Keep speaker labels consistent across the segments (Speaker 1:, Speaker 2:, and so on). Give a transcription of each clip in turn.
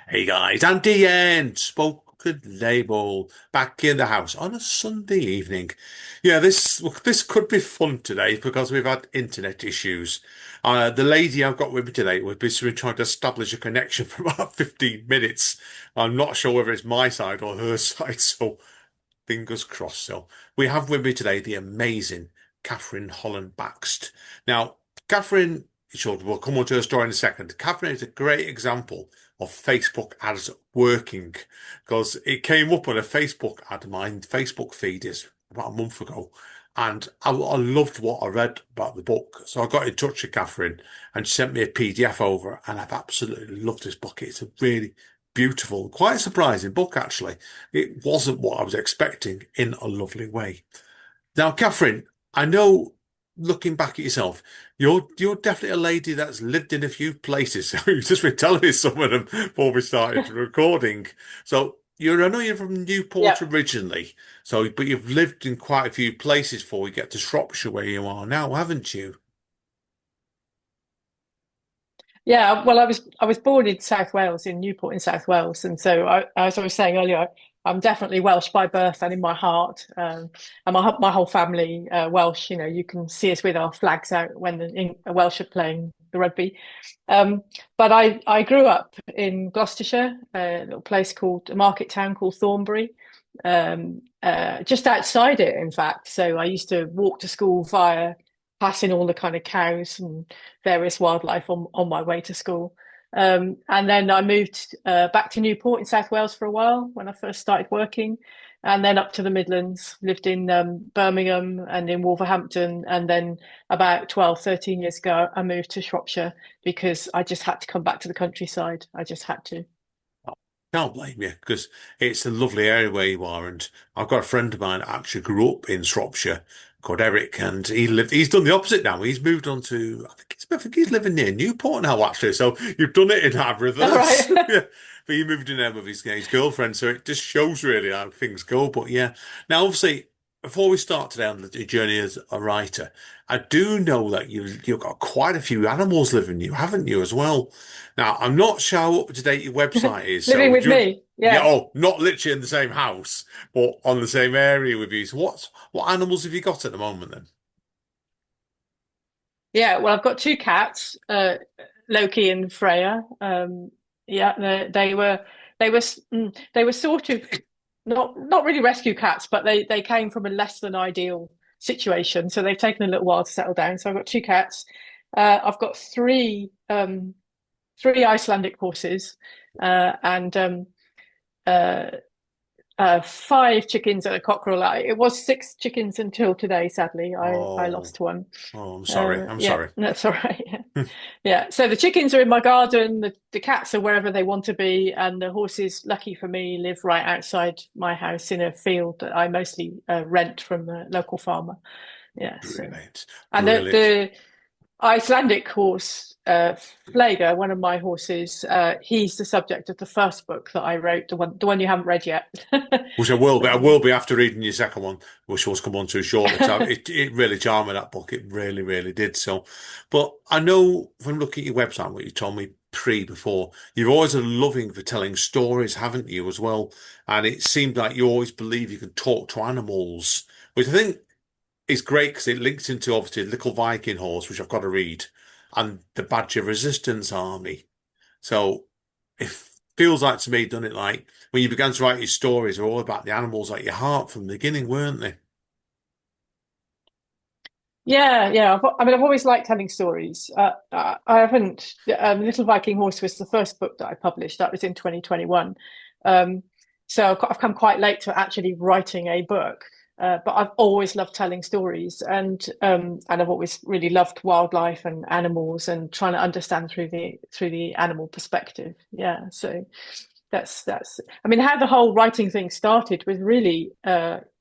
Speaker 1: Hey guys, I'm DN, spoken label, back in the house on a Sunday evening. Yeah, this could be fun today because we've had internet issues. The lady I've got with me today, we've been trying to establish a connection for about 15 minutes. I'm not sure whether it's my side or her side, so fingers crossed. So we have with me today the amazing Catherine Holland Baxt. Now, Catherine, sure, we'll come on to her story in a second. Catherine is a great example of Facebook ads working because it came up on a Facebook ad. My Facebook feed is about a month ago. And I loved what I read about the book. So I got in touch with Catherine and she sent me a PDF over. And I've absolutely loved this book. It's a really beautiful, quite a surprising book, actually. It wasn't what I was expecting in a lovely way. Now, Catherine, I know looking back at yourself, you're definitely a lady that's lived in a few places. You've just been telling me some of them before we started recording. So I know you're from Newport
Speaker 2: Yeah.
Speaker 1: originally. But you've lived in quite a few places before you get to Shropshire where you are now, haven't you?
Speaker 2: Yeah, well, I was born in South Wales, in Newport in South Wales, and so as I was saying earlier, I'm definitely Welsh by birth and in my heart, and my whole family Welsh. You know, you can see us with our flags out when the Welsh are playing the rugby. Um, but I grew up in Gloucestershire, a little place called a market town called Thornbury, just outside it, in fact. So I used to walk to school via passing all the kind of cows and various wildlife on my way to school. And then I moved back to Newport in South Wales for a while when I first started working, and then up to the Midlands, lived in Birmingham and in Wolverhampton. And then about 12, 13 years ago, I moved to Shropshire because I just had to come back to the countryside. I just had to.
Speaker 1: Can't blame you because it's a lovely area where you are. And I've got a friend of mine that actually grew up in Shropshire called Eric, and he's done the opposite now. He's moved on to, I think he's living near Newport now, actually. So you've done it in that
Speaker 2: All
Speaker 1: reverse.
Speaker 2: right.
Speaker 1: Yeah. But he moved in there with his girlfriend. So it just shows really how things go. But yeah. Now, obviously, before we start today on the journey as a writer, I do know that you've got quite a few animals living you, haven't you, as well? Now, I'm not sure how up to date your website is,
Speaker 2: Living
Speaker 1: so
Speaker 2: with me.
Speaker 1: yeah,
Speaker 2: Yeah.
Speaker 1: oh, not literally in the same house, but on the same area with you. So what animals have you got at the moment then?
Speaker 2: Yeah, well, I've got two cats, Loki and Freya. Yeah, they were sort of not really rescue cats, but they came from a less than ideal situation, so they've taken a little while to settle down. So I've got two cats. I've got three Icelandic horses, and uh, five chickens and a cockerel. It was six chickens until today. Sadly, I
Speaker 1: Oh,
Speaker 2: lost one.
Speaker 1: oh, I'm sorry. I'm
Speaker 2: Yeah,
Speaker 1: sorry.
Speaker 2: that's all right. Yeah. Yeah. So the chickens are in my garden, the cats are wherever they want to be, and the horses, lucky for me, live right outside my house in a field that I mostly rent from the local farmer. Yeah. So,
Speaker 1: Brilliant.
Speaker 2: and
Speaker 1: Brilliant.
Speaker 2: the Icelandic horse, Fleygur, one of my horses, he's the subject of the first book that I wrote, the one you haven't read yet.
Speaker 1: Which I will be. I
Speaker 2: So,
Speaker 1: will be after reading your second one, which we'll come on to shortly. Because it really charmed me, that book. It really, really did. So, but I know from looking at your website, what you told me before, you've always a loving for telling stories, haven't you, as well? And it seemed like you always believe you can talk to animals, which I think is great because it links into obviously Little Viking Horse, which I've got to read, and the Badger Resistance Army. So it feels like to me, done it like when you began to write your stories, are all about the animals at your heart from the beginning, weren't they?
Speaker 2: yeah, yeah. I mean, I've always liked telling stories. I haven't. Little Viking Horse was the first book that I published. That was in 2021. Um, so I've come quite late to actually writing a book. But I've always loved telling stories, and I've always really loved wildlife and animals and trying to understand through the animal perspective. Yeah, so that's. I mean, how the whole writing thing started was really.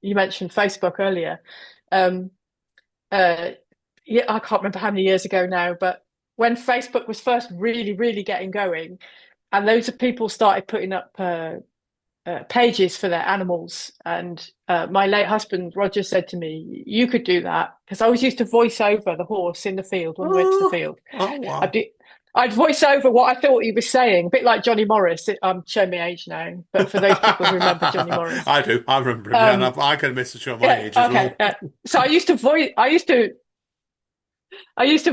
Speaker 2: You mentioned Facebook earlier. Um, uh, yeah, I can't remember how many years ago now, but when Facebook was first really, really getting going, and loads of people started putting up pages for their animals. And my late husband, Roger, said to me, "You could do that." Because I always used to voice over the horse in the field when we went to the
Speaker 1: Oh,
Speaker 2: field.
Speaker 1: oh
Speaker 2: I'd
Speaker 1: wow.
Speaker 2: do, I'd voice over what I thought he was saying, a bit like Johnny Morris. I'm showing my age now, but for those people who remember Johnny Morris,
Speaker 1: I do. I remember him. Yeah, and
Speaker 2: um,
Speaker 1: I can admit to show my
Speaker 2: yeah,
Speaker 1: age as
Speaker 2: okay.
Speaker 1: well.
Speaker 2: So I used to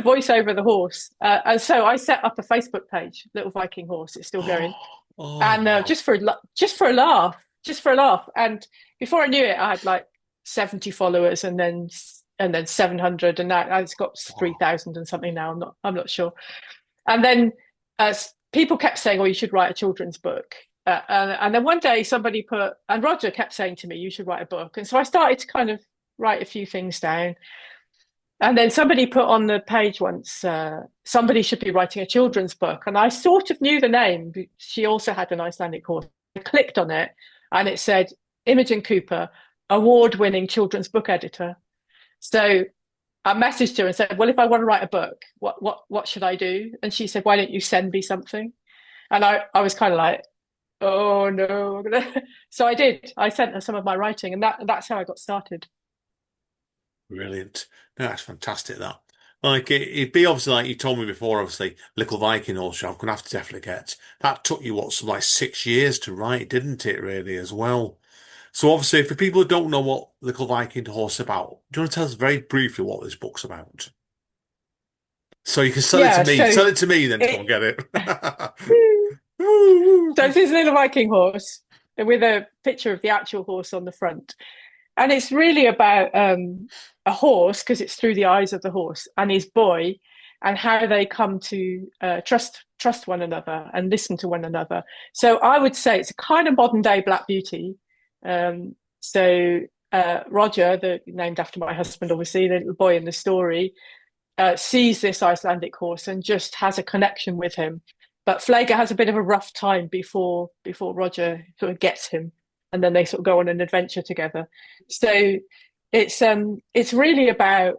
Speaker 2: voice over the horse, and so I set up a Facebook page, Little Viking Horse. It's still going,
Speaker 1: Oh,
Speaker 2: and
Speaker 1: wow.
Speaker 2: just for a laugh. And before I knew it, I had like 70 followers, and then 700, and now it's got
Speaker 1: Wow.
Speaker 2: 3,000 and something now. I'm not sure. And then people kept saying, "Oh, you should write a children's book." And then one day somebody and Roger kept saying to me, "You should write a book." And so I started to kind of write a few things down. And then somebody put on the page once, somebody should be writing a children's book. And I sort of knew the name. She also had an Icelandic horse. I clicked on it and it said, Imogen Cooper, award-winning children's book editor. So I messaged her and said, well, if I want to write a book, what should I do? And she said, why don't you send me something? And I was kind of like, oh no. So I did. I sent her some of my writing, and that's how I got started.
Speaker 1: Brilliant. No, that's fantastic, that. Like, it'd be obviously, like you told me before, obviously, Little Viking Horse, I'm going to have to definitely get. That took you, what, some like 6 years to write, didn't it, really, as well? So, obviously, for people who don't know what Little Viking Horse is about, do you want to tell us very briefly what this book's about? So you can sell it to
Speaker 2: Yeah.
Speaker 1: me.
Speaker 2: So
Speaker 1: Sell it to me then to go and
Speaker 2: it
Speaker 1: get it.
Speaker 2: so this is a little Viking horse with a picture of the actual horse on the front. And it's really about a horse, because it's through the eyes of the horse, and his boy, and how they come to trust one another and listen to one another. So I would say it's a kind of modern day Black Beauty. Roger, named after my husband, obviously, the little boy in the story, sees this Icelandic horse and just has a connection with him. But Fleygur has a bit of a rough time before Roger sort of gets him, and then they sort of go on an adventure together. So it's really about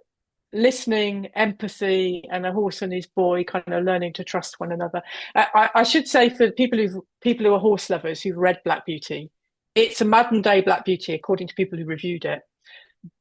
Speaker 2: listening, empathy, and a horse and his boy kind of learning to trust one another. I should say, for people who are horse lovers who've read Black Beauty, it's a modern day Black Beauty according to people who reviewed it,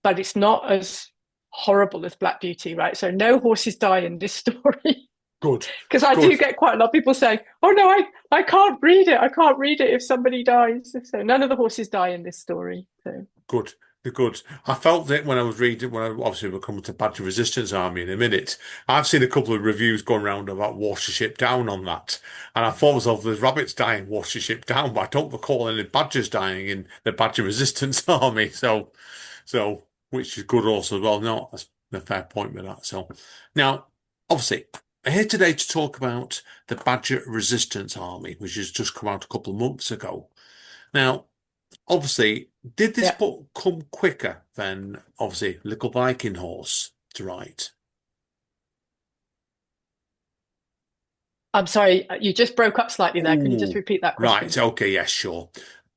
Speaker 2: but it's not as horrible as Black Beauty, right? So no horses die in this story.
Speaker 1: Good,
Speaker 2: Because I do
Speaker 1: good,
Speaker 2: get quite a lot of people saying, "Oh no, I can't read it. I can't read it if somebody dies." So none of the horses die in this story. So
Speaker 1: good, good. I felt it when I was reading, obviously we're coming to Badger Resistance Army in a minute. I've seen a couple of reviews going around about Watership Down on that. And I thought to myself, there's rabbits dying Watership Down, but I don't recall any badgers dying in the Badger Resistance Army. So, which is good also as well. No, that's a fair point with that. So, now, obviously, I'm here today to talk about the Badger Resistance Army, which has just come out a couple of months ago. Now, obviously, did this
Speaker 2: yeah,
Speaker 1: book come quicker than, obviously, Little Viking Horse to write?
Speaker 2: I'm sorry, you just broke up slightly there. Can you just
Speaker 1: Ooh,
Speaker 2: repeat that
Speaker 1: right.
Speaker 2: question?
Speaker 1: Okay, yes, sure.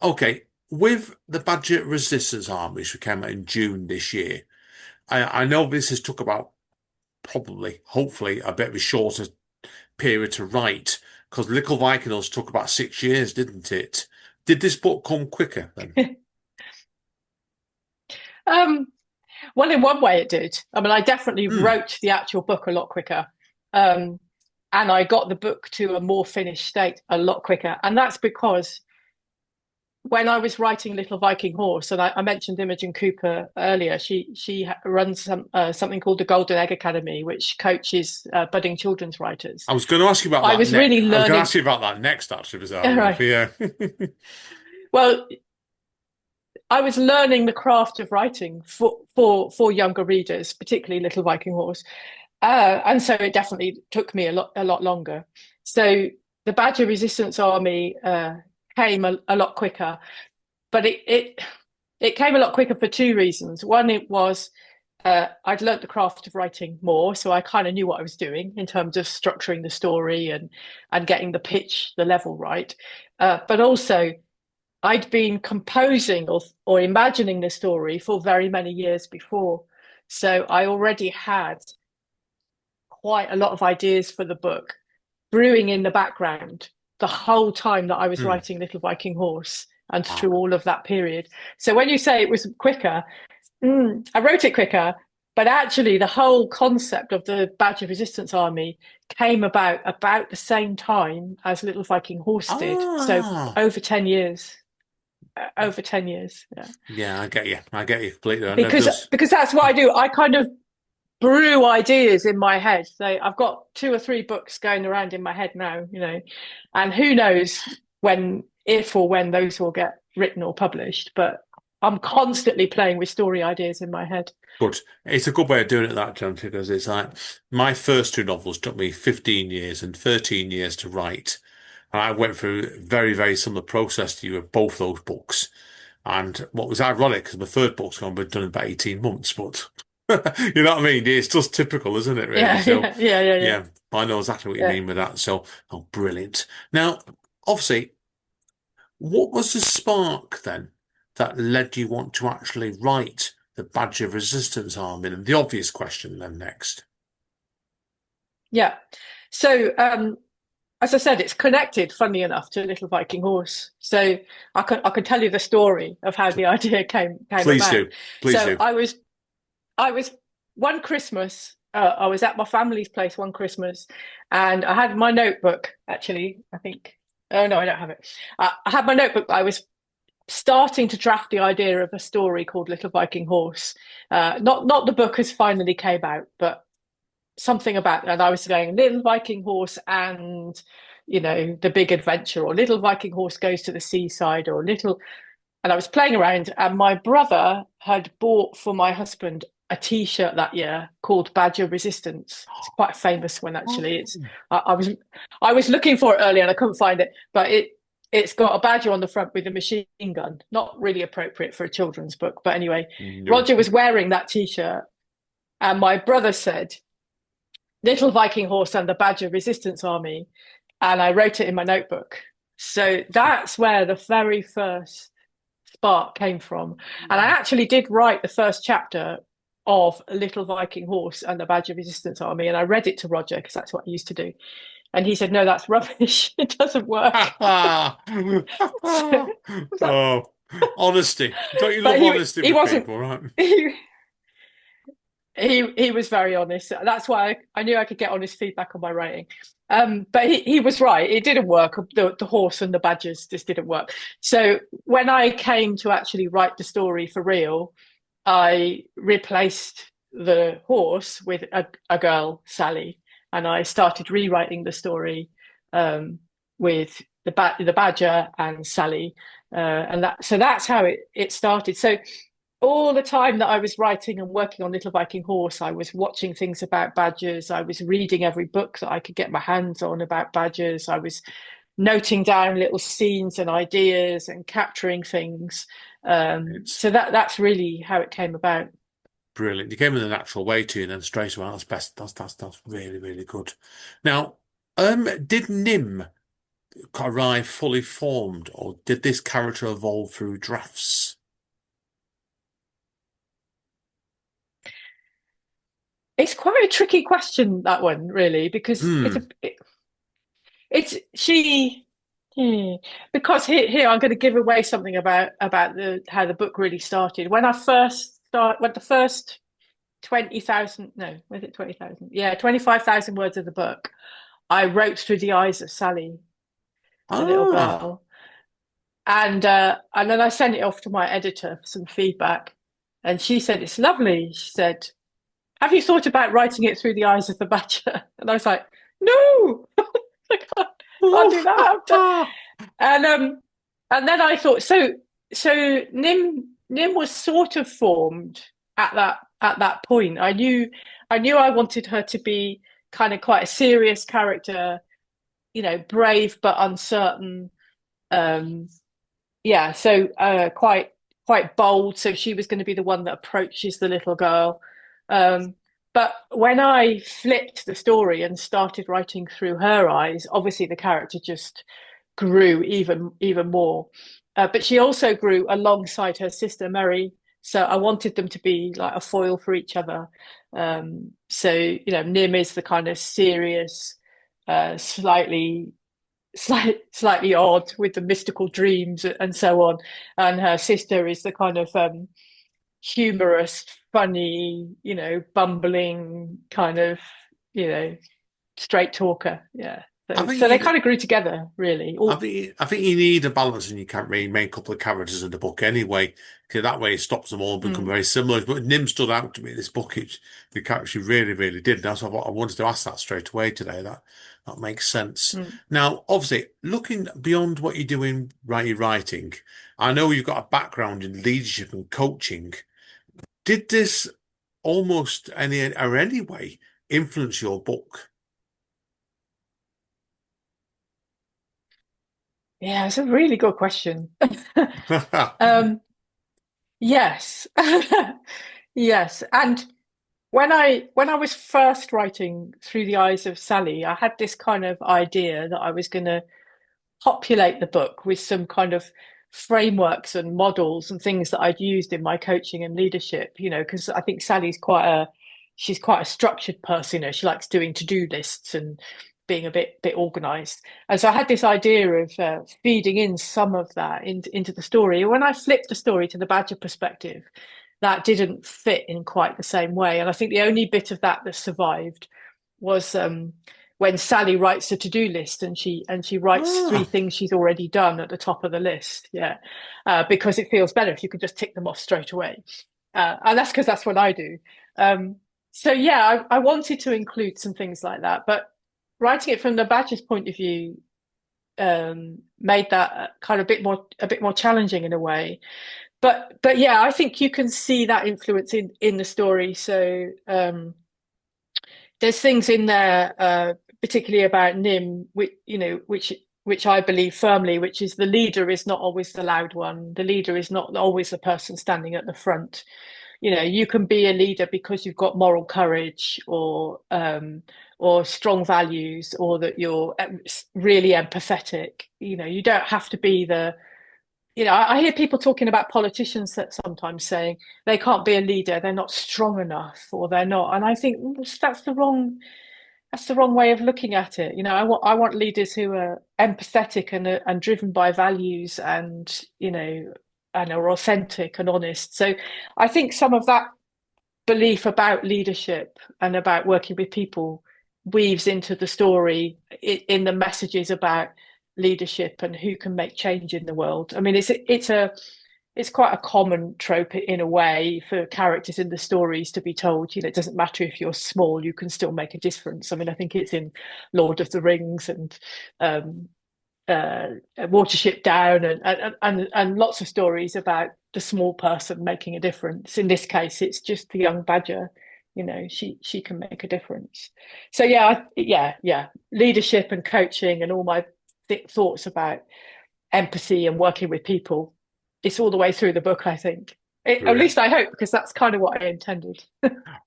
Speaker 1: Okay, with the Badger Resistance Army, which came out in June this year, I know this has took about probably, hopefully, a bit of a shorter period to write because Little Viking Horse took about 6 years, didn't it? Did this book come quicker then?
Speaker 2: um, well, in one way, it did. I mean, I definitely
Speaker 1: Hmm.
Speaker 2: wrote the actual book a lot quicker. Um, and I got the book to a more finished state a lot quicker. And that's because when I was writing Little Viking Horse, and I mentioned Imogen Cooper earlier, she runs something called the Golden Egg Academy, which coaches budding children's writers.
Speaker 1: I was going to ask you about
Speaker 2: I
Speaker 1: that
Speaker 2: was
Speaker 1: next.
Speaker 2: really
Speaker 1: I was going to
Speaker 2: learning.
Speaker 1: ask you about that next, actually, bizarrely enough.
Speaker 2: Right.
Speaker 1: Yeah.
Speaker 2: Well, I was learning the craft of writing for younger readers, particularly Little Viking Horse, and so it definitely took me a lot longer. So the Badger Resistance Army came a lot quicker, but it came a lot quicker for two reasons. One, it was I'd learnt the craft of writing more, so I kind of knew what I was doing in terms of structuring the story and getting the pitch, the level right. But also, I'd been composing or imagining the story for very many years before, so I already had quite a lot of ideas for the book brewing in the background the whole time that I was
Speaker 1: Hmm.
Speaker 2: writing Little Viking Horse and through
Speaker 1: Wow.
Speaker 2: all of that period. So when you say it was quicker, I wrote it quicker, but actually, the whole concept of the Badger Resistance Army came about the same time as Little Viking Horse did. So
Speaker 1: Ah,
Speaker 2: over 10 years, over 10 years. Yeah.
Speaker 1: yeah, I get you completely. I know it
Speaker 2: Because
Speaker 1: does.
Speaker 2: because that's what I do. I kind of brew ideas in my head. So I've got two or three books going around in my head now, and who knows if or when those will get written or published. But I'm constantly playing with story ideas in my head.
Speaker 1: But it's a good way of doing it, that, John, because it's like my first two novels took me 15 years and 13 years to write. And I went through very, very similar process to you with both those books. And what was ironic, because the third book's going to be done in about 18 months, but you know what I mean? It's just typical, isn't it, really?
Speaker 2: Yeah,
Speaker 1: So,
Speaker 2: yeah, yeah, yeah, yeah,
Speaker 1: yeah, I know exactly what you
Speaker 2: yeah.
Speaker 1: mean with that. So, oh, brilliant. Now, obviously, what was the spark then that led you want to actually write the Badge of Resistance Army? And the obvious question then next.
Speaker 2: Yeah. So, as I said, it's connected, funnily enough, to Little Viking Horse. So I can tell you the story of how the idea came
Speaker 1: Please
Speaker 2: about.
Speaker 1: do. Please
Speaker 2: So
Speaker 1: do.
Speaker 2: I was one Christmas. I was at my family's place one Christmas, and I had my notebook. Actually, I think. Oh no, I don't have it. I had my notebook. I was starting to draft the idea of a story called Little Viking Horse. Not the book has finally came out, but something about that. And I was going Little Viking Horse and the big adventure, or Little Viking Horse goes to the seaside, or little. And I was playing around, and my brother had bought for my husband a T-shirt that year called Badger Resistance. It's quite a famous one, actually.
Speaker 1: Oh,
Speaker 2: It's I was looking for it earlier and I couldn't find it, but it's got a badger on the front with a machine gun. Not really appropriate for a children's book, but anyway,
Speaker 1: no.
Speaker 2: Roger was wearing that T-shirt, and my brother said, Little Viking Horse and the Badger Resistance Army, and I wrote it in my notebook. So that's where the very first spark came from. And I actually did write the first chapter of Little Viking Horse and the Badger Resistance Army, and I read it to Roger because that's what I used to do. And he said, "No, that's rubbish. It doesn't work." so,
Speaker 1: Oh, honesty. Don't you
Speaker 2: but
Speaker 1: love
Speaker 2: he
Speaker 1: honesty
Speaker 2: he
Speaker 1: with
Speaker 2: wasn't
Speaker 1: people, right?
Speaker 2: he he was very honest. That's why I knew I could get honest feedback on my writing. But he was right. It didn't work. The horse and the badgers just didn't work. So when I came to actually write the story for real, I replaced the horse with a girl, Sally, and I started rewriting the story with the badger and Sally, and that's how it started. So all the time that I was writing and working on Little Viking Horse, I was watching things about badgers. I was reading every book that I could get my hands on about badgers. I was noting down little scenes and ideas and capturing things.
Speaker 1: It's
Speaker 2: So that's really how it came about.
Speaker 1: brilliant. You came in a natural way to you, and then straight away. That's best. That's really, really good. Now, did Nim arrive fully formed, or did this character evolve through drafts?
Speaker 2: It's quite a tricky question, that one, really, because
Speaker 1: Hmm.
Speaker 2: it's she. Hmm. Because here I'm going to give away something about the how the book really started. When the first 20,000, no, was it 20,000? Yeah, 25,000 words of the book, I wrote through the eyes of Sally, the little
Speaker 1: Ah.
Speaker 2: girl, and then I sent it off to my editor for some feedback, and she said it's lovely. She said, "Have you thought about writing it through the eyes of the badger?" And I was like, "No, I can't do that." And then I thought, so Nim was sort of formed at that point. I knew I wanted her to be kind of quite a serious character, brave but uncertain. Um, yeah, so quite bold. So she was going to be the one that approaches the little girl. But when I flipped the story and started writing through her eyes, obviously the character just grew even more. But she also grew alongside her sister Mary. So I wanted them to be like a foil for each other. So Nim is the kind of serious, slightly odd with the mystical dreams and so on, and her sister is the kind of humorous, funny, bumbling kind of, you know, straight talker. Yeah.
Speaker 1: I
Speaker 2: So
Speaker 1: think
Speaker 2: they
Speaker 1: you,
Speaker 2: kind of grew together, really. All,
Speaker 1: I think you need a balance, and you can't really make a couple of characters in the book anyway, because that way it stops them all and become
Speaker 2: mm,
Speaker 1: very similar. But Nim stood out to me in this book. The character she really, really did. That's what I wanted to ask that straight away today. That makes sense.
Speaker 2: mm.
Speaker 1: Now, obviously, looking beyond what you're doing, your writing, I know you've got a background in leadership and coaching. Did this almost any way influence your book?
Speaker 2: Yeah, it's a really good question. Um, yes. Yes. And when I was first writing Through the Eyes of Sally, I had this kind of idea that I was going to populate the book with some kind of frameworks and models and things that I'd used in my coaching and leadership, because I think she's quite a structured person, she likes doing to-do lists and being a bit organized. And so I had this idea of feeding in some of that into the story. When I flipped the story to the Badger perspective, that didn't fit in quite the same way. And I think the only bit of that survived was when Sally writes a to-do list and she writes three
Speaker 1: Ah,
Speaker 2: things she's already done at the top of the list. Yeah, because it feels better if you could just tick them off straight away. And that's because that's what I do. So yeah, I wanted to include some things like that, but writing it from the Badger's point of view made that kind of a bit more challenging in a way. But yeah, I think you can see that influence in the story. So there's things in there, particularly about Nim, which I believe firmly, which is the leader is not always the loud one. The leader is not always the person standing at the front. You can be a leader because you've got moral courage or strong values, or that you're really empathetic. You don't have to be I hear people talking about politicians that sometimes saying they can't be a leader, they're not strong enough, or they're not. And I think that's the wrong way of looking at it. I want leaders who are empathetic and driven by values, and are authentic and honest. So I think some of that belief about leadership and about working with people weaves into the story in the messages about leadership and who can make change in the world. I mean, it's quite a common trope in a way for characters in the stories to be told, it doesn't matter if you're small, you can still make a difference. I mean, I think it's in Lord of the Rings and um, Watership Down and lots of stories about the small person making a difference. In this case, it's just the young badger. She can make a difference. So yeah, leadership and coaching and all my thoughts about empathy and working with people. It's all the way through the book, I think. At
Speaker 1: brilliant.
Speaker 2: least I hope, because that's kind of what I intended.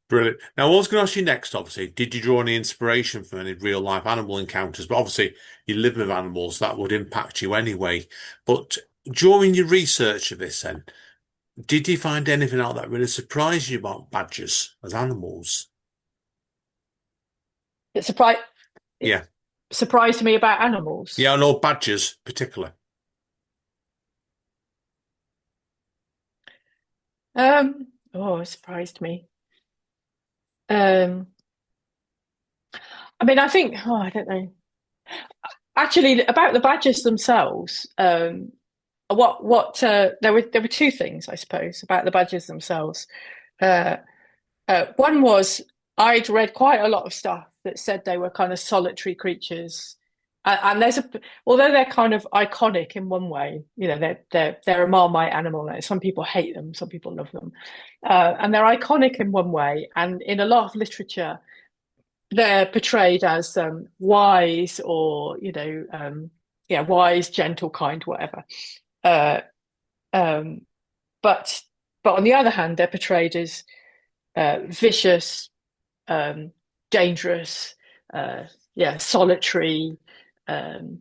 Speaker 1: Brilliant. Now, I was going to ask you next, obviously, did you draw any inspiration from any real life animal encounters? But obviously, you live with animals, that would impact you anyway. But during your research of this, then, did you find anything out that really surprised you about badgers as animals?
Speaker 2: It surprised it
Speaker 1: Yeah.
Speaker 2: surprised me about animals.
Speaker 1: Yeah, I know badgers particular.
Speaker 2: Oh, it surprised me. Um, I mean, I think, I don't know. Actually, about the badgers themselves, there were two things, I suppose, about the badgers themselves. Uh, one was I'd read quite a lot of stuff that said they were kind of solitary creatures, and although they're kind of iconic in one way, they're a Marmite animal. Some people hate them, some people love them, and they're iconic in one way, and in a lot of literature they're portrayed as wise, or yeah, wise, gentle, kind, whatever. Uh, um, but on the other hand, they're portrayed as vicious, um, dangerous, uh, yeah, solitary, um,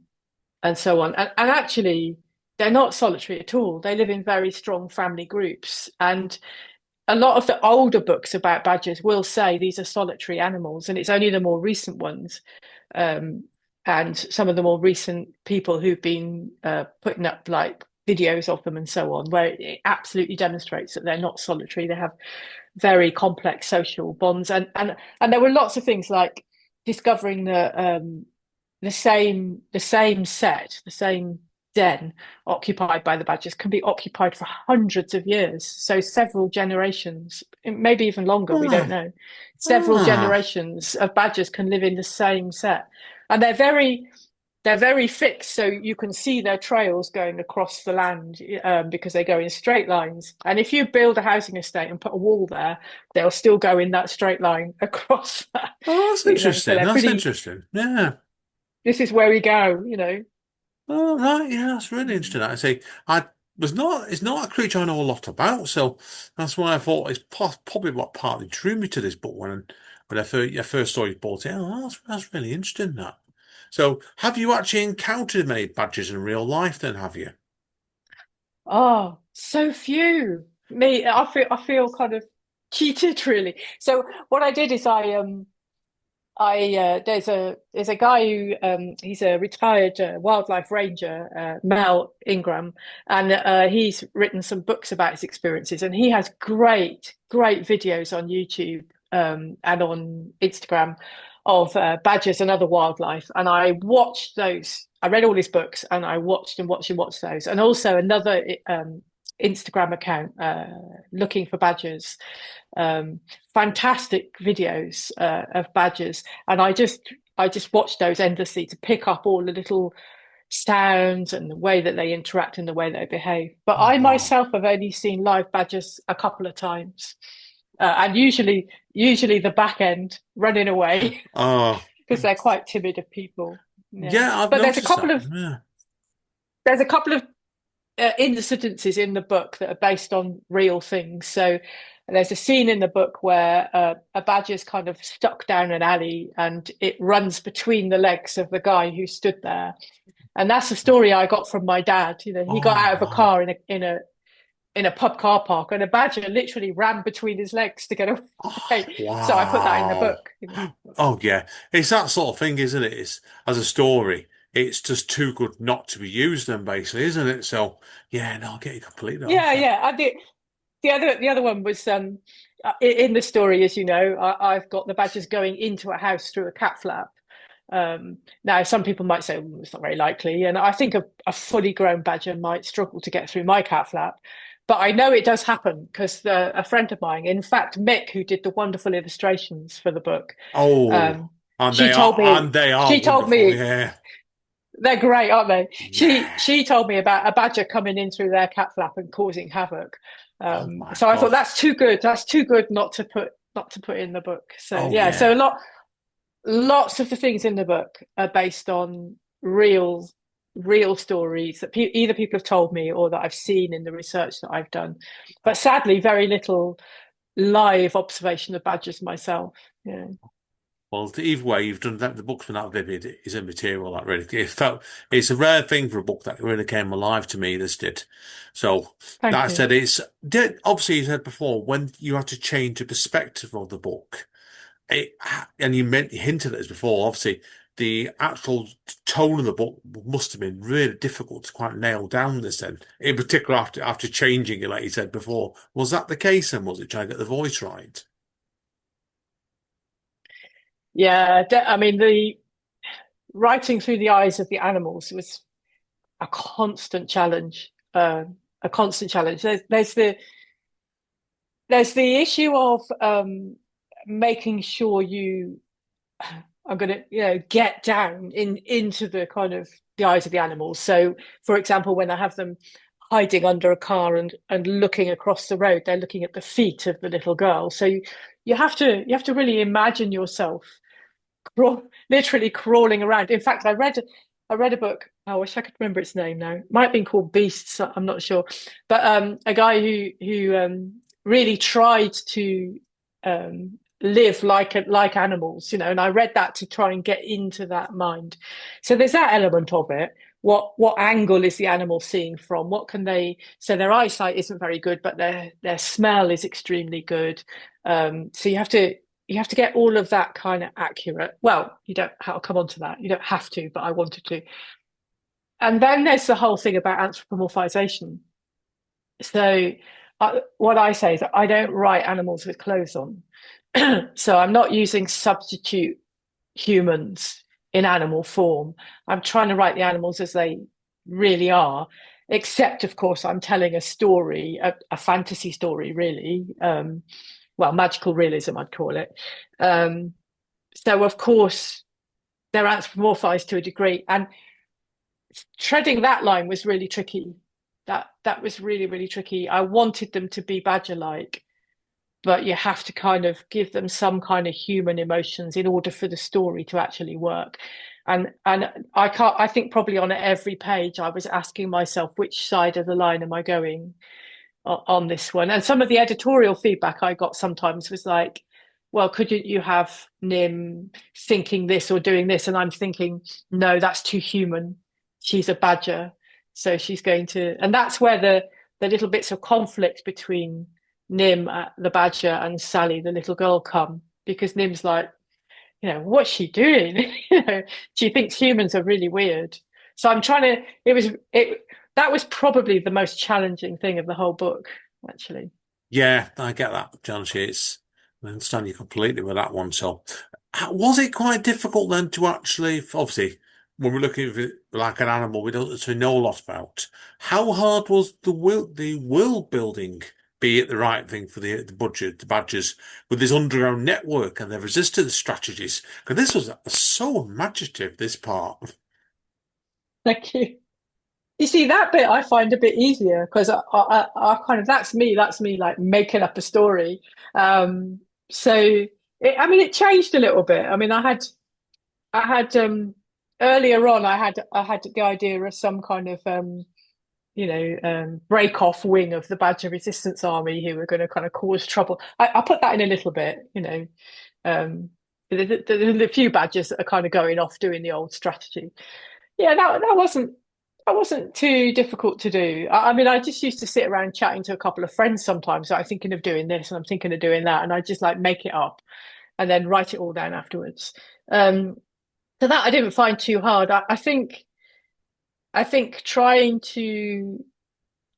Speaker 2: and so on. And actually, they're not solitary at all. They live in very strong family groups, and a lot of the older books about badgers will say these are solitary animals, and it's only the more recent ones, um, and some of the more recent people who've been putting up like videos of them and so on, where it absolutely demonstrates that they're not solitary. They have very complex social bonds, and there were lots of things like discovering the same set, the same den occupied by the badgers can be occupied for hundreds of years, so several generations, maybe even longer, we don't
Speaker 1: Ah,
Speaker 2: know. Several
Speaker 1: ah.
Speaker 2: generations of badgers can live in the same set, and they're very fixed, so you can see their trails going across the land, because they go in straight lines. And if you build a housing estate and put a wall there, they'll still go in that straight line across that.
Speaker 1: Oh, that's
Speaker 2: So
Speaker 1: interesting.
Speaker 2: they're
Speaker 1: That's
Speaker 2: pretty.
Speaker 1: interesting. Yeah.
Speaker 2: This is where we go.
Speaker 1: Oh, right. Yeah, that's really interesting. I say, I was not. It's not a creature I know a lot about, so that's why I thought it's probably what partly drew me to this book when I first saw you bought it. Oh, that's really interesting. That. So, have you actually encountered many badgers in real life? Then have you?
Speaker 2: Oh, so few. I feel kind of cheated, really. So what I did is there's a guy who he's a retired wildlife ranger, Mel Ingram, and he's written some books about his experiences, and he has great videos on YouTube and on Instagram of badgers and other wildlife. And I watched those. I read all his books, and I watched those, and also another Instagram account looking for badgers, um, fantastic videos of badgers, and I just watch those endlessly to pick up all the little sounds and the way that they interact and the way they behave. But
Speaker 1: Oh,
Speaker 2: I
Speaker 1: wow.
Speaker 2: myself have only seen live badgers a couple of times, and usually the back end running away
Speaker 1: Oh,
Speaker 2: because they're quite timid of people. Yeah,
Speaker 1: yeah. I've
Speaker 2: but there's a
Speaker 1: noticed
Speaker 2: couple
Speaker 1: that.
Speaker 2: of
Speaker 1: Yeah.
Speaker 2: there's a couple of incidences in the book that are based on real things. So there's a scene in the book where a badger's kind of stuck down an alley and it runs between the legs of the guy who stood there. And that's the story I got from my dad. He got
Speaker 1: Oh,
Speaker 2: out of a
Speaker 1: wow.
Speaker 2: car in a pub car park, and a badger literally ran between his legs to get
Speaker 1: Oh,
Speaker 2: away. So I put that in the
Speaker 1: wow.
Speaker 2: book.
Speaker 1: Oh, yeah. It's that sort of thing, isn't it? It's as a story. It's just too good not to be used, then, basically, isn't it? So, yeah, no, I get you completely off
Speaker 2: Yeah,
Speaker 1: that.
Speaker 2: yeah. The other one was in the story, as you know, I've got the badgers going into a house through a cat flap. Now, some people might say, it's not very likely, and I think a fully grown badger might struggle to get through my cat flap. But I know it does happen because a friend of mine, in fact, Mick, who did the wonderful illustrations for the book,
Speaker 1: Oh,
Speaker 2: um,
Speaker 1: and
Speaker 2: she
Speaker 1: they
Speaker 2: told
Speaker 1: are,
Speaker 2: me
Speaker 1: and they are
Speaker 2: she told
Speaker 1: wonderful.
Speaker 2: me
Speaker 1: Yeah.
Speaker 2: they're great, aren't they? She
Speaker 1: Yeah.
Speaker 2: she told me about a badger coming in through their cat flap and causing havoc.
Speaker 1: Oh, my
Speaker 2: So I thought
Speaker 1: God.
Speaker 2: that's too good. That's too good not to put in the book. So
Speaker 1: Oh,
Speaker 2: yeah, so
Speaker 1: yeah.
Speaker 2: lots of the things in the book are based on real stories that either people have told me or that I've seen in the research that I've done. But sadly, very little live observation of badgers myself. Yeah,
Speaker 1: Well, either way, you've done that. The book's been that vivid is immaterial. That really, it's a rare thing for a book that really came alive to me. This did. So
Speaker 2: thank
Speaker 1: that
Speaker 2: you.
Speaker 1: said, obviously you said before when you had to change the perspective of the book. It, and you hinted at this before. Obviously, the actual tone of the book must have been really difficult to quite nail down. This then, in particular, after changing it, like you said before, was that the case? And was it trying to get the voice right?
Speaker 2: Yeah, I mean the writing through the eyes of the animals was a constant challenge. A constant challenge. There's the issue of making sure you are going to get down into the kind of the eyes of the animals. So, for example, when I have them hiding under a car and looking across the road, they're looking at the feet of the little girl. So you have to really imagine yourself literally crawling around. In fact, I read a book. I wish I could remember its name now. It might have been called Beasts. I'm not sure, but a guy who really tried to live like animals, and I read that to try and get into that mind. So there's that element of it. What angle is the animal seeing from? What can they? So their eyesight isn't very good, but their smell is extremely good. So you have to get all of that kind of accurate. Well, you don't. I'll come on to that. You don't have to, but I wanted to. and then there's the whole thing about anthropomorphization. So what I say is that I don't write animals with clothes on. So I'm not using substitute humans in animal form. I'm trying to write the animals as they really are, except, of course, I'm telling a story, a fantasy story, really. Well, magical realism, I'd call it. Um, so, of course, they're anthropomorphized to a degree. And treading that line was really tricky. That was really, really tricky. I wanted them to be badger-like, but you have to kind of give them some kind of human emotions in order for the story to actually work. And I think probably on every page I was asking myself, which side of the line am I going on this one? And some of the editorial feedback I got sometimes was like, well, couldn't you have Nim thinking this or doing this? And I'm thinking, no, that's too human. She's a badger. So she's going to, and that's where the little bits of conflict between Nim, the badger, and Sally, the little girl, come, because Nim's like, what's she doing? She thinks humans are really weird. So I'm trying to, that was probably the most challenging thing of the whole book, actually.
Speaker 1: Yeah, I get that, John. I understand you completely with that one. So, was it quite difficult then to actually, obviously, when we're looking at it like an animal we don't actually know a lot about, how hard was the world building, be it the right thing for the budget, the badgers, with this underground network and their resistance strategies? Because this was so imaginative, this part.
Speaker 2: Thank you. You see, that bit I find a bit easier because I kind of, that's me like making up a story. So I mean, it changed a little bit. I mean, I had earlier on, I had the idea of some kind of break off wing of the Badger Resistance Army who were going to kind of cause trouble. I put that in a little bit, um, the few Badgers that are kind of going off doing the old strategy. Yeah, that wasn't too difficult to do. I mean, I just used to sit around chatting to a couple of friends sometimes. Like, I'm thinking of doing this and I'm thinking of doing that, and I just like make it up and then write it all down afterwards. Um, so that I didn't find too hard. I think trying to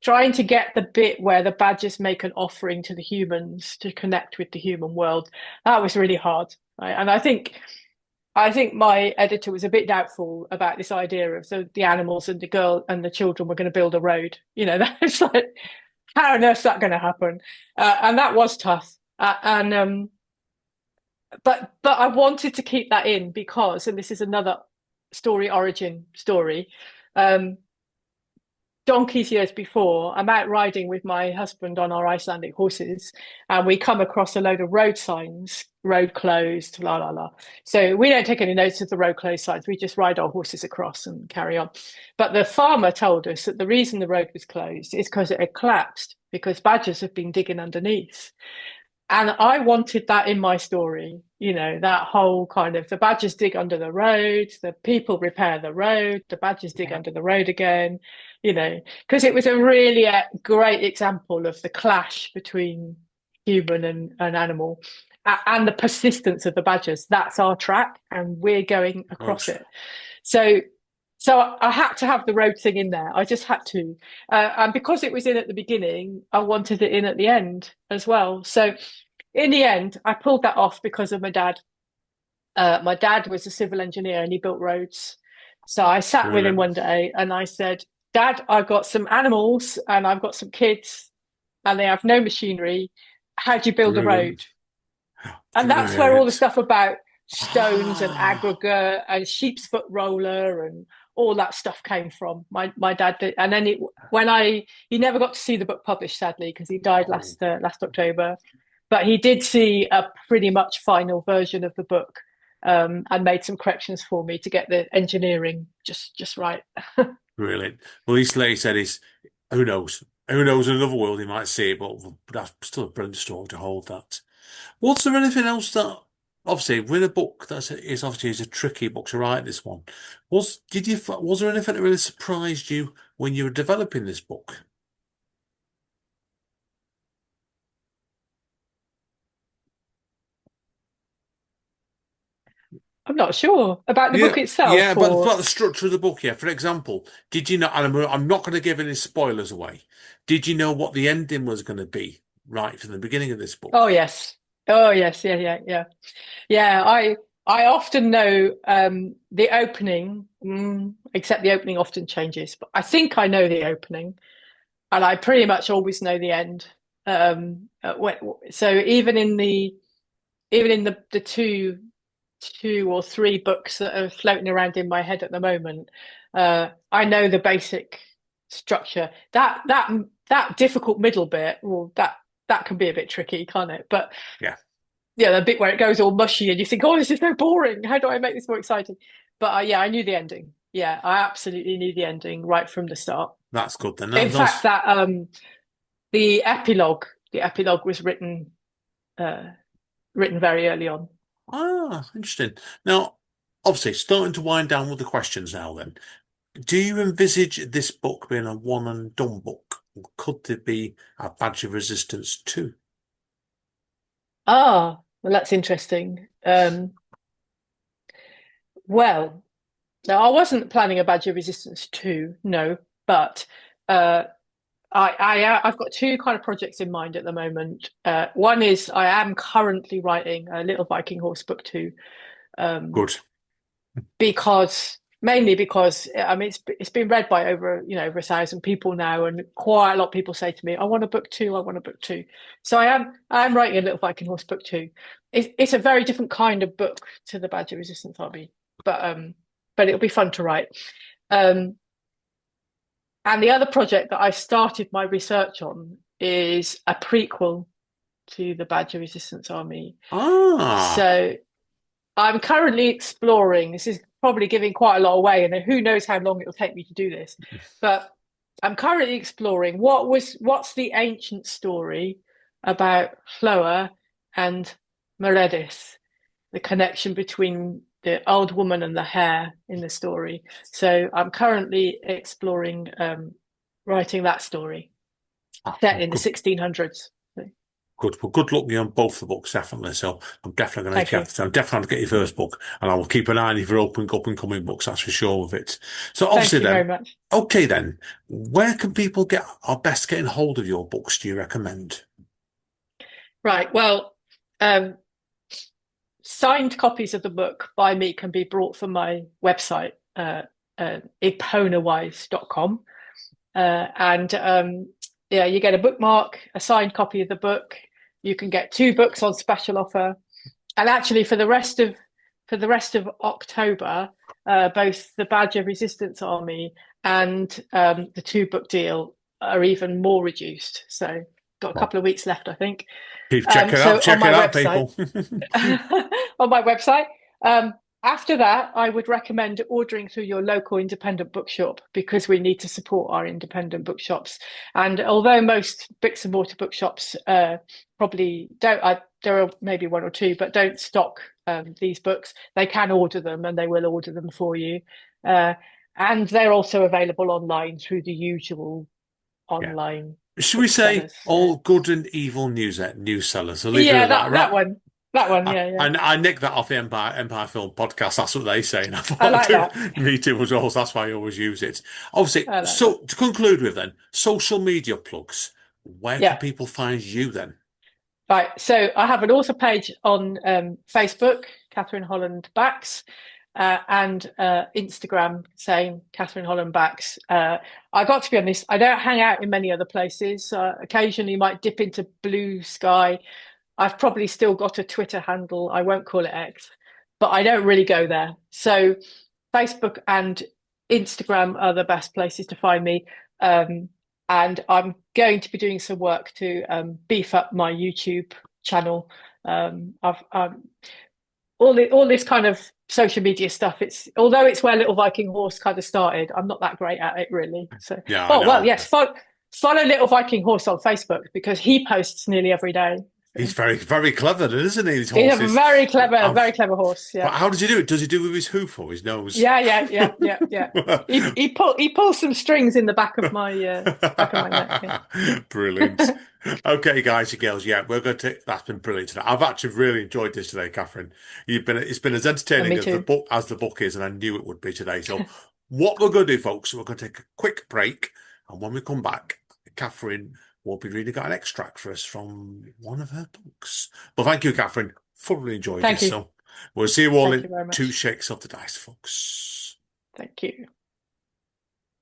Speaker 2: get the bit where the badgers make an offering to the humans to connect with the human world, that was really hard. Right? And I think my editor was a bit doubtful about this idea of the animals and the girl and the children were going to build a road. That's like, how on earth is that going to happen? And that was tough. But I wanted to keep that in because, and this is another origin story. Um, donkeys years before, I'm out riding with my husband on our Icelandic horses, and we come across a load of road signs, road closed, la la la. So we don't take any notice of the road closed signs. We just ride our horses across and carry on. But the farmer told us that the reason the road was closed is because it had collapsed because badgers have been digging underneath. And I wanted that in my story, that whole kind of the badgers dig under the road, the people repair the road, the badgers dig under the road again, because it was a really great example of the clash between human and animal and the persistence of the badgers. That's our track and we're going across
Speaker 1: Gosh,
Speaker 2: it. So so I had to have the road thing in there. I just had to. And because it was in at the beginning, I wanted it in at the end as well. So in the end, I pulled that off because of my dad. My dad was a civil engineer and he built roads. So I sat with him
Speaker 1: brilliant,
Speaker 2: one day and I said, Dad, I've got some animals and I've got some kids and they have no machinery. How do you build a road?
Speaker 1: brilliant,
Speaker 2: And that's where all the
Speaker 1: brilliant.
Speaker 2: stuff about stones and
Speaker 1: Ah,
Speaker 2: aggregate and sheep's foot roller and all that stuff came from. My dad did, and then he never got to see the book published, sadly, because he died
Speaker 1: oh,
Speaker 2: last October. But he did see a pretty much final version of the book, and made some corrections for me to get the engineering just right.
Speaker 1: brilliant. Well, East Lake said he's, who knows? Who knows in another world he might see it, but that's still a brilliant story to hold that. Was there anything else that, obviously, with a book is obviously is a tricky book to write, this one, was there anything that really surprised you when you were developing this book?
Speaker 2: I'm not sure about the
Speaker 1: Yeah,
Speaker 2: book
Speaker 1: yeah,
Speaker 2: itself,
Speaker 1: but
Speaker 2: or
Speaker 1: the structure of the book, yeah. For example, did you know, and I'm not going to give any spoilers away. Did you know what the ending was going to be right from the beginning of this
Speaker 2: oh
Speaker 1: book?
Speaker 2: yes, oh yes, yeah, yeah, yeah, yeah. I often know the opening, except the opening often changes. But I think I know the opening, and I pretty much always know the end. When, so even in the two or three books that are floating around in my head at the moment, I know the basic structure. That difficult middle bit, well, that can be a bit tricky, can't it? But
Speaker 1: Yeah,
Speaker 2: yeah, the bit where it goes all mushy and you think, oh, this is so boring. How do I make this more exciting? But yeah, I knew the ending. Yeah, I absolutely knew the ending right from the start.
Speaker 1: that's good then.
Speaker 2: In fact,
Speaker 1: That's
Speaker 2: that the epilogue was uh, written very early on.
Speaker 1: interesting. Now, obviously, starting to wind down with the questions now. Then, do you envisage this book being a one and done book? Could there be a Badge of Resistance too?
Speaker 2: Ah, well, that's interesting. Well, no, I wasn't planning a Badger Resistance 2, no, but uh, I've got two kind of projects in mind at the moment. One is I am currently writing a Little Viking Horse book 2, um,
Speaker 1: Good.
Speaker 2: because mainly because I mean it's been read by over 1,000 people now, and quite a lot of people say to me, "I want a book 2, I want a book 2." So I am writing a Little Viking Horse book 2. It's a very different kind of book to the Badger Resistance Army, but it'll be fun to write. Um, and the other project that I started my research on is a prequel to the Badger Resistance Army.
Speaker 1: Ah,
Speaker 2: So I'm currently exploring. This is probably giving quite a lot away, and who knows how long it'll take me to do this. But I'm currently exploring what's the ancient story about Floa and Meredith, the connection between the old woman and the hare in the story. So I'm currently exploring writing that story set in the
Speaker 1: good.
Speaker 2: 1600s. So,
Speaker 1: Good. Well, good luck with you on both the books, definitely. So I'm definitely going
Speaker 2: thank
Speaker 1: to
Speaker 2: you.
Speaker 1: have to. I'm definitely going to get your first book, and I will keep an eye on you for open up and coming books. That's for sure with it. So obviously,
Speaker 2: Thank you very
Speaker 1: then,
Speaker 2: much.
Speaker 1: okay, then, where can people get are best getting hold of your books? Do you recommend?
Speaker 2: Right. Well, um, signed copies of the book by me can be brought from my website, EponaWise.com. And yeah, you get a bookmark, a signed copy of the book. You can get two books on special offer. And actually, for the rest of October, both the Badger Resistance Army and the two-book deal are even more reduced. So, got a
Speaker 1: Well,
Speaker 2: couple of weeks left, I think.
Speaker 1: keep check it out.
Speaker 2: So on
Speaker 1: Check
Speaker 2: my
Speaker 1: it out,
Speaker 2: website,
Speaker 1: people.
Speaker 2: on my website. After that, I would recommend ordering through your local independent bookshop because we need to support our independent bookshops. And although most bricks and mortar bookshops probably don't, there are maybe one or two, but don't stock these books, they can order them and they will order them for you. Uh, and they're also available online through the usual
Speaker 1: Yeah.
Speaker 2: online
Speaker 1: Should we say
Speaker 2: booksellers.
Speaker 1: all good and evil news sellers? So leave it
Speaker 2: Yeah,
Speaker 1: at that,
Speaker 2: that
Speaker 1: right?
Speaker 2: one, yeah, yeah.
Speaker 1: I nicked that off the Empire Film podcast. That's what they say, and I
Speaker 2: I
Speaker 1: thought
Speaker 2: like
Speaker 1: I'd
Speaker 2: that.
Speaker 1: do me too as well. So that's why I always use it. Obviously,
Speaker 2: I like that.
Speaker 1: so to conclude with, then social media plugs. Where can
Speaker 2: Yeah.
Speaker 1: people find you then?
Speaker 2: Right. So I have an author page on Facebook, Catherine Holland Backs, and Instagram, same Catherine Holland Backs. I got to be honest, I don't hang out in many other places. Occasionally, might dip into Blue Sky. I've probably still got a Twitter handle. I won't call it X, but I don't really go there. So Facebook and Instagram are the best places to find me. And I'm going to be doing some work to beef up my YouTube channel. I've all this kind of social media stuff. It's although it's where Little Viking Horse kind of started. I'm not that great at it really. So,
Speaker 1: Yeah, I
Speaker 2: oh well,
Speaker 1: know.
Speaker 2: yes, follow Little Viking Horse on Facebook because he posts nearly every day.
Speaker 1: He's very, very clever, isn't he? These
Speaker 2: He's a
Speaker 1: horses.
Speaker 2: very clever horse.
Speaker 1: But
Speaker 2: Yeah.
Speaker 1: how does he do it? Does he do it with his hoof or his nose?
Speaker 2: Yeah. He pulls some strings in the back of my neck. Yeah.
Speaker 1: Brilliant. Okay, guys and girls, yeah, we're going to. That's been brilliant today. I've actually really enjoyed this today, Catherine. It's been as
Speaker 2: And
Speaker 1: entertaining
Speaker 2: me
Speaker 1: as the
Speaker 2: too.
Speaker 1: book is, and I knew it would be today. So, what we're going to do, folks, we're going to take a quick break, and when we come back, Catherine will be reading out an extract for us from one of her books. But thank you, Catherine. Thoroughly enjoyed
Speaker 2: Thank
Speaker 1: this.
Speaker 2: you.
Speaker 1: So, we'll see you all
Speaker 2: Thank
Speaker 1: in
Speaker 2: you very
Speaker 1: two
Speaker 2: much.
Speaker 1: shakes of the dice, folks.
Speaker 2: Thank you.